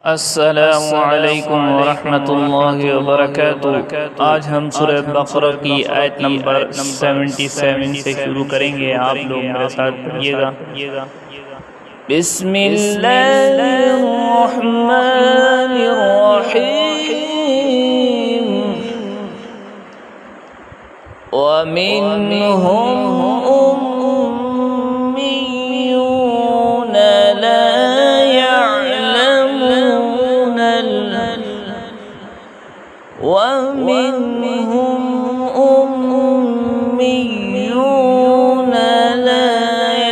अस्सलामुअलैकुम वरहमतुल्लाहि वबरकातुह। आज हम सूरह बकरा की आयत नंबर 77 से शुरू करेंगे। आप लोग मेरे साथ पढ़िएगा। बिस्मिल्लाहिर्रहमानिर्रहीम। वमिनहुम उम्मियून ला ومنهم أميون لا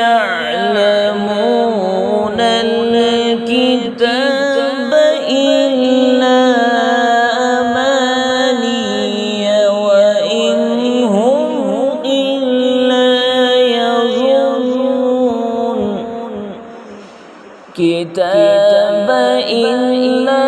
يعلمون الكتاب إلا أماني وإن هم إلا يظنون كتاب إلا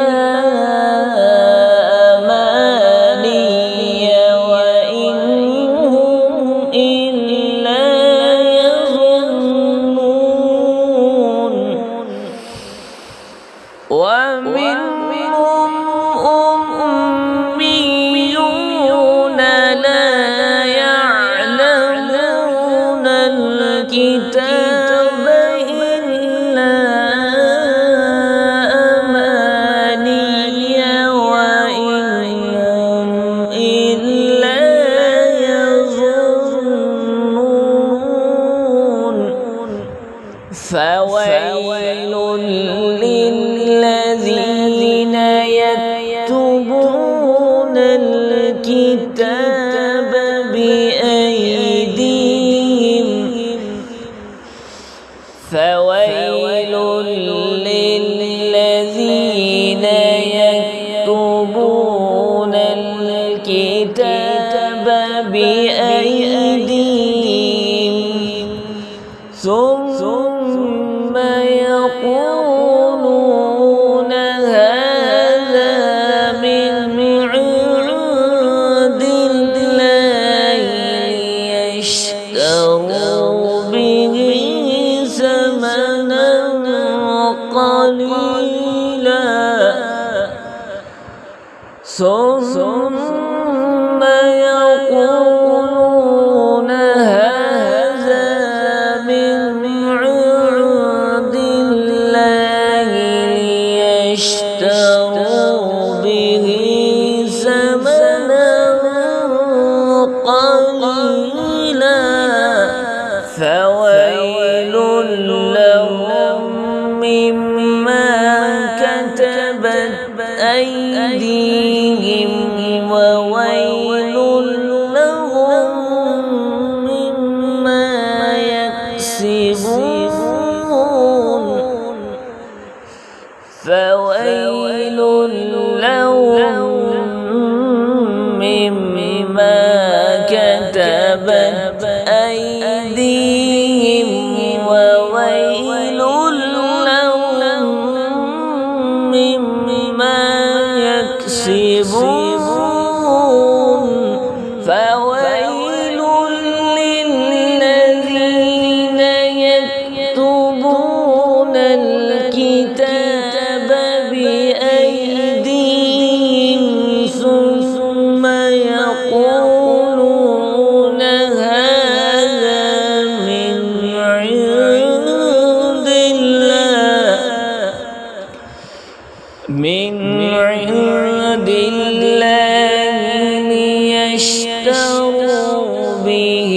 ومنهم أميون لا يعلمون الكتاب إلا أماني وإن هم إلا يظنون فويل للذين يكتبون الكتاب بأيديهم فويل للذين يكتبون الكتاب بأيديهم ثم يقولون هذا من عند الله يشتروا به ثمنا قليلا ثم يقولون هذا من عند الله ليشتروا به ثمنا قليلا فويل لهم مما كتبت أيديهم وويل لهم مما يكسبون فويل لهم مما كتبت أيديهم وويل لهم مما يكسبون فويل للذين يكتبون الكتاب بأيديهم ثم يقولون هذا من عند الله ليشتروا به